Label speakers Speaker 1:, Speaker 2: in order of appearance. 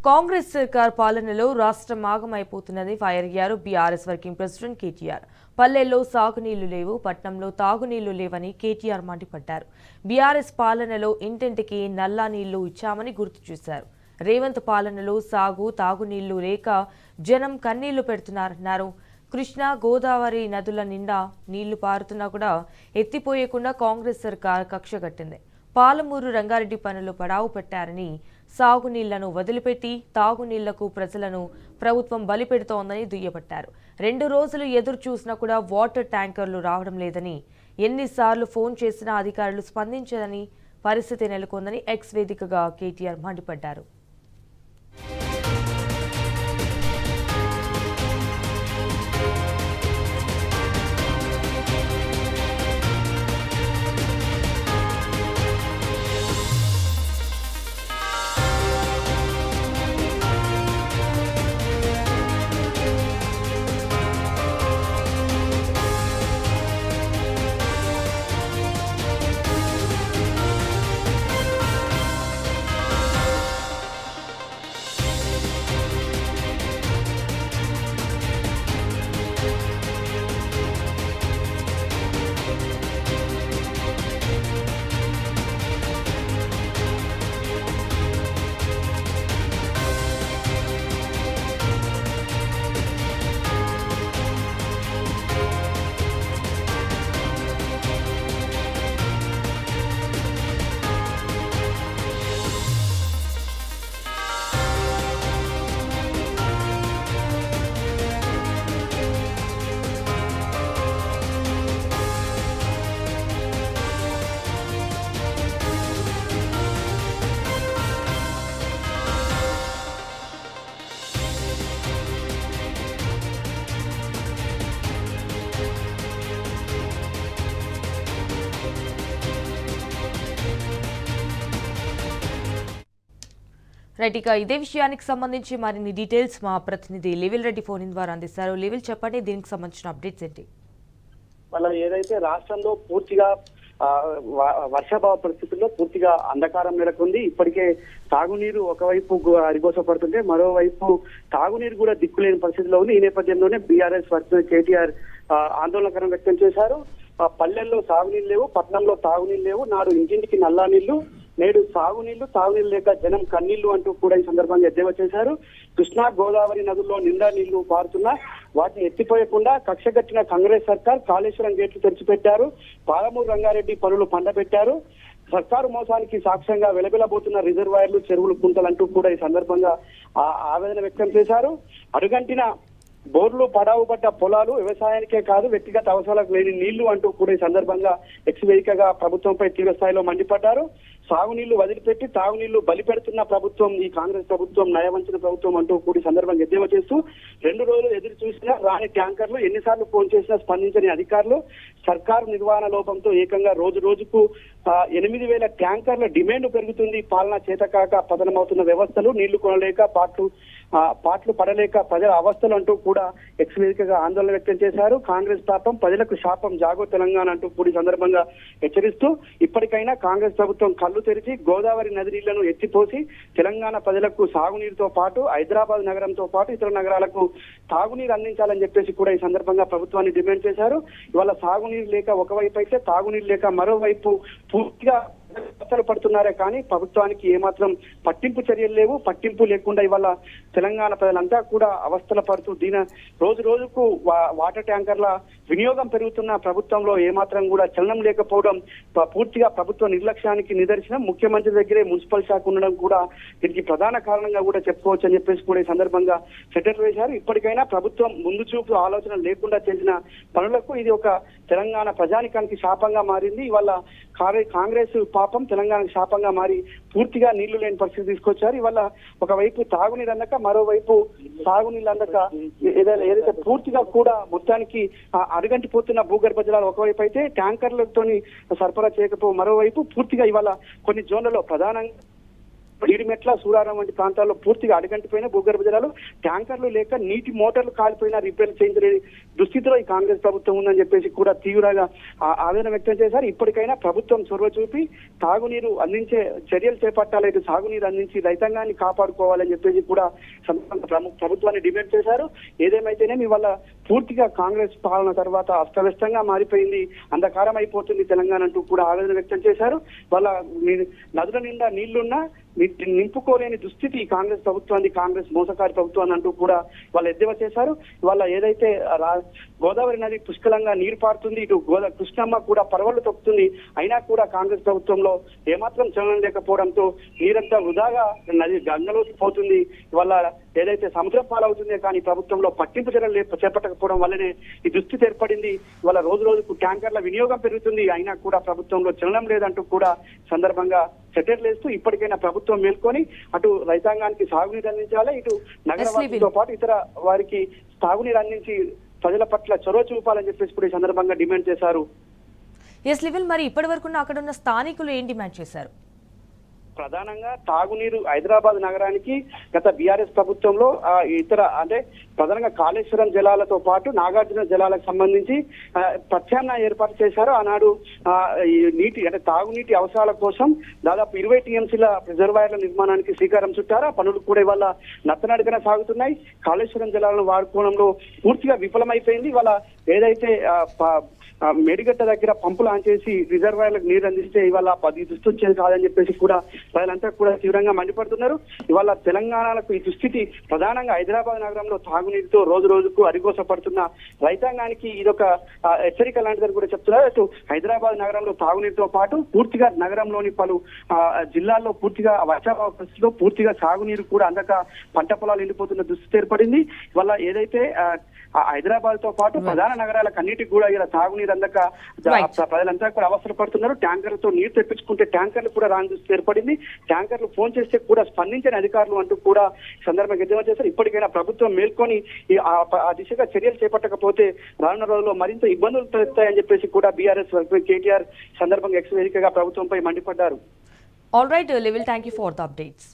Speaker 1: కాంగ్రెస్ సర్కార్ పాలనలో రాష్ట్రం ఆగమైపోతున్నది ఫైర్ అయ్యారు బీఆర్ఎస్ వర్కింగ్ ప్రెసిడెంట్ కేటీఆర్. పల్లెల్లో సాగునీళ్లు లేవు, పట్నంలో తాగునీళ్లు లేవని కేటీఆర్ మండిపడ్డారు. బీఆర్ఎస్ పాలనలో ఇంటింటికి నల్లా నీళ్లు ఇచ్చామని గుర్తు చేశారు. రేవంత్ పాలనలో సాగు తాగునీళ్లు లేక జనం కన్నీళ్లు పెడుతున్నారన్నారు. కృష్ణా గోదావరి నదుల నిండా నీళ్లు పారుతున్నా కూడా ఎత్తిపోయకుండా కాంగ్రెస్ సర్కార్ కక్షగట్టింది. పాలమూరు రంగారెడ్డి పనులు పడావు పెట్టారని, సాగునీళ్లను వదిలిపెట్టి తాగునీళ్లకు ప్రజలను ప్రభుత్వం బలిపెడుతోందని దుయ్యబట్టారు. 2 రోజులు ఎదురు చూసినా కూడా వాటర్ ట్యాంకర్లు రావడం లేదని, ఎన్నిసార్లు ఫోన్ చేసినా అధికారులు స్పందించదని పరిస్థితి నెలకొందని ఎక్స్ వేదికగా కేటీఆర్ మండిపడ్డారు. రైట్, ఇదే విషయానికి సంబంధించి మరిన్ని డీటెయిల్స్ మా ప్రతినిధి లెవెల్ రెడ్డి ఫోన్ ద్వారా అందిస్తారు. లెవెల్ చెప్పండి, దీనికి సంబంధించిన అప్డేట్స్ ఏంటి?
Speaker 2: వాళ్ళ ఏదైతే రాష్ట్రంలో పూర్తిగా వర్షాభావ పరిస్థితుల్లో పూర్తిగా అంధకారం నెలకొంది. ఇప్పటికే తాగునీరు ఒకవైపు అరిగోసపడుతుంటే మరోవైపు తాగునీరు కూడా దిక్కులేని పరిస్థితిలో ఉంది. ఈ నేపథ్యంలోనే బీఆర్ఎస్ వర్కింగ్ కేటీఆర్ ఆందోళనకరం వ్యక్తం చేశారు. పల్లెల్లో సాగునీళ్ళు లేవు, పట్టణంలో తాగునీళ్ళు లేవు, నాడు ఇంటింటికి నల్లా నీళ్లు, నేడు తాగునీళ్లు లేక జనం కన్నీళ్లు అంటూ కూడా ఈ సందర్భంగా ఎద్దేవా చేశారు. కృష్ణా గోదావరి నదుల్లో నిండా నీళ్లు పారుతున్నా వాటిని ఎత్తిపోయకుండా కక్షగట్టిన కాంగ్రెస్ సర్కార్ కాళేశ్వరం గేట్లు తెరిచిపెట్టారు. పాలమూరు రంగారెడ్డి పనులు పండబెట్టారు. సర్కారు మోసానికి సాక్ష్యంగా వెలబెలబోతున్న రిజర్వాయర్లు, చెరువులు, కుంటలంటూ కూడా ఈ సందర్భంగా ఆవేదన వ్యక్తం చేశారు. అడుగంటిన బోర్లు, పడావు పడ్డ పొలాలు, వ్యవసాయానికే కాదు వ్యక్తిగత అవసరాలకు లేని నీళ్లు అంటూ కూడా ఈ సందర్భంగా ఎక్స్ వేదికగా ప్రభుత్వంపై తీవ్ర స్థాయిలో మండిపడ్డారు. సాగునీళ్లు వదిలిపెట్టి తాగునీళ్లు బలిపెడుతున్న ప్రభుత్వం ఈ కాంగ్రెస్ ప్రభుత్వం, నయవంచిన ప్రభుత్వం అంటూ కూడా సందర్భంగా ఎద్దేవా చేస్తూ 2 రోజులు ఎదురు చూసినా రాని ట్యాంకర్లు, ఎన్నిసార్లు ఫోన్ చేసినా స్పందించని అధికారులు, సర్కారు నిర్వహణ లోపంతో ఏకంగా రోజుకు 8,000 ట్యాంకర్ల డిమాండ్ పెరుగుతుంది. పాలన చేతకాక పతనమవుతున్న వ్యవస్థలు, నీళ్లు కొనలేక పాటలు పడలేక ప్రజల అవస్థలు అంటూ కూడా ఎక్స్ వేదికగా ఆందోళన వ్యక్తం చేశారు. కాంగ్రెస్ పాపం ప్రజలకు శాపం, జాగో తెలంగాణ అంటూ కూడా సందర్భంగా హెచ్చరిస్తూ ఇప్పటికైనా కాంగ్రెస్ ప్రభుత్వం కళ్ళు తెరిచి గోదావరి నది నీళ్లను ఎత్తిపోసి తెలంగాణ ప్రజలకు సాగునీరుతో పాటు హైదరాబాద్ నగరంతో పాటు ఇతర నగరాలకు తాగునీరు అందించాలని చెప్పేసి కూడా ఈ సందర్భంగా ప్రభుత్వాన్ని డిమాండ్ చేశారు. ఇవాళ సాగునీరు లేక ఒకవైపు అయితే తాగునీరు లేక మరోవైపు పూర్తిగా అవస్థలు పడుతున్నారే కానీ ప్రభుత్వానికి ఏమాత్రం పట్టింపు చర్యలు లేవు. పట్టింపు లేకుండా ఇవాళ తెలంగాణ ప్రజలంతా కూడా అవస్థలు పడుతూ రోజుకు వాటర్ ట్యాంకర్ల వినియోగం పెరుగుతున్న ప్రభుత్వంలో ఏమాత్రం కూడా చలనం లేకపోవడం పూర్తిగా ప్రభుత్వ నిర్లక్ష్యానికి నిదర్శనం. ముఖ్యమంత్రి దగ్గరే మున్సిపల్ శాఖ ఉండడం కూడా దీనికి ప్రధాన కారణంగా కూడా చెప్పుకోవచ్చు అని చెప్పేసి కూడా ఈ సందర్భంగా సెటిల్ వేశారు. ఇప్పటికైనా ప్రభుత్వం ముందు చూపు ఆలోచన లేకుండా చేసిన పనులకు ఇది ఒక తెలంగాణ ప్రజానికానికి శాపంగా మారింది. ఇవాళ కాంగ్రెస్ పాపం తెలంగాణకు శాపంగా మారి పూర్తిగా నీళ్లు లేని పరిస్థితి తీసుకొచ్చారు. ఇవాళ ఒకవైపు తాగునీరు అందక మరోవైపు సాగునీళ్ళు అందక ఏదైతే పూర్తిగా కూడా మొత్తానికి అడుగంటిపోతున్న భూగర్భ జలాలు ఒకవైపు అయితే ట్యాంకర్లతో సరఫరా చేయకపో మరోవైపు పూర్తిగా ఇవాళ కొన్ని జోన్లలో ప్రధానంగా ఈడిమెట్ల సూరారం వంటి ప్రాంతాల్లో పూర్తిగా అడగంటిపోయిన భూగర్భ జలాలు, ట్యాంకర్లు లేక నీటి మోటార్లు కాలిపోయినా రిపేర్ చేయించలేని దుస్థితిలో ఈ కాంగ్రెస్ ప్రభుత్వం ఉందని చెప్పేసి కూడా తీవ్రంగా ఆవేదన వ్యక్తం చేశారు. ఇప్పటికైనా ప్రభుత్వం చొరవ చూపి తాగునీరు అందించే చర్యలు చేపట్టాలి, ఇటు సాగునీరు అందించి రైతాంగాన్ని కాపాడుకోవాలని చెప్పేసి కూడా ప్రభుత్వాన్ని డిమాండ్ చేశారు. ఏదేమైతేనేమి ఇవాళ పూర్తిగా కాంగ్రెస్ పాలన తర్వాత అస్తవ్యస్తంగా మారిపోయింది, అంధకారం అయిపోతుంది తెలంగాణ అంటూ కూడా ఆవేదన వ్యక్తం చేశారు. వాళ్ళ నదుల నిండా నీళ్లున్నా నింపుకోలేని దుస్థితి కాంగ్రెస్ ప్రభుత్వాన్ని, కాంగ్రెస్ మోసకారి ప్రభుత్వాన్ని అంటూ కూడా వాళ్ళు ఎద్దేవా చేశారు. వాళ్ళ ఏదైతే గోదావరి నది పుష్కలంగా నీరు పారుతుంది, ఇటు కృష్ణమ్మ కూడా పరవళ్లు తొక్కుతుంది, అయినా కూడా కాంగ్రెస్ ప్రభుత్వంలో ఏమాత్రం చలనం లేకపోవడంతో నీరంతా వృధాగా నది గంగలోకి పోతుంది. వాళ్ళ ఏదైతే సముద్రం పాలవుతుందే కానీ ప్రభుత్వంలో పట్టింపు చర్యలు చేపట్టకపోవడం వల్లనే ఈ దుస్థితి ఏర్పడింది. వాళ్ళ రోజు రోజుకు ట్యాంకర్ల వినియోగం పెరుగుతుంది, అయినా కూడా ప్రభుత్వంలో చలనం లేదంటూ కూడా సందర్భంగా సెటర్లు వేస్తూ ఇప్పటికైనా ప్రభుత్వం మేల్కొని అటు రైతాంగానికి సాగునీరు అందించాలి, ఇటు నగరవాసులతో పాటు ఇతర వారికి సాగునీరు అందించి ప్రజల పట్ల చొరవ చూపాలని చెప్పేసి కూడా ఈ సందర్భంగా డిమాండ్ చేశారు.
Speaker 1: ఎస్ లివిల్, మరి ఇప్పటి వరకు అక్కడ ఉన్న స్థానికులు ఏం డిమాండ్ చేశారు?
Speaker 2: ప్రధానంగా తాగునీరు హైదరాబాద్ నగరానికి గత బీఆర్ఎస్ ప్రభుత్వంలో ఇతర అంటే ప్రధానంగా కాళేశ్వరం జలాలతో పాటు నాగార్జున జలాలకు సంబంధించి ప్రత్యామ్నాయ ఏర్పాటు చేశారు. ఆనాడు ఈ నీటి అంటే తాగునీటి అవసరాల కోసం దాదాపు 20 టీఎంసీల రిజర్వాయర్ల నిర్మాణానికి శ్రీకారం చుట్టారు. ఆ పనులు కూడా ఇవాళ నత్తనడకన సాగుతున్నాయి. కాళేశ్వరం జలాలను వాడుకోవడంలో పూర్తిగా విఫలమైపోయింది. ఇవాళ ఏదైతే మేడిగడ్డ దగ్గర పంపులు ఆన్ చేసి రిజర్వాయర్లకు నీరు అందిస్తే ఇవాళ 10 దుస్థితి కాదని చెప్పేసి కూడా ప్రజలంతా కూడా తీవ్రంగా మండిపడుతున్నారు. ఇవాళ తెలంగాణకు ఈ దుస్థితి ప్రధానంగా హైదరాబాద్ నగరంలో తాగునీరుతో రోజు రోజుకు అరిగోసపడుతున్న రైతాంగానికి ఇదొక హెచ్చరిక లాంటిదని కూడా చెప్తున్నారు. అటు హైదరాబాద్ నగరంలో తాగునీరుతో పాటు పూర్తిగా నగరంలోని పలు జిల్లాల్లో పూర్తిగా వర్షాభావ పరిస్థితిలో పూర్తిగా సాగునీరు కూడా అందక పంట పొలాలు ఎండిపోతున్న దుస్థితి ఏర్పడింది. ఇవాళ ఏదైతే హైదరాబాద్ తో పాటు ప్రధాన నగరాలకు అన్నిటికీ కూడా ఇలా తాగునీరు అందక ప్రజలంతా కూడా అవసరపడుతున్నారు. ట్యాంకర్లతో నీరు తెప్పించుకుంటే ట్యాంకర్లు కూడా రాని దుస్థితి ఏర్పడింది. ట్యాంకర్లు ఫోన్ చేస్తే కూడా స్పందించని అధికారులు అంటూ కూడా సందర్భంగా ఎద్దేవా చేశారు. ఇప్పటికైనా ప్రభుత్వం మేల్కొని ఆ దిశగా చర్యలు చేపట్టకపోతే రానున్న రోజుల్లో మరింత ఇబ్బందులు తలెత్తాయని చెప్పేసి కూడా బీఆర్ఎస్ కేటీఆర్ సందర్భంగా ఎక్స్ వేదికగా ప్రభుత్వంపై మండిపడ్డారు.
Speaker 1: ఆల్ రైట్ లివిల్, thank you for the updates.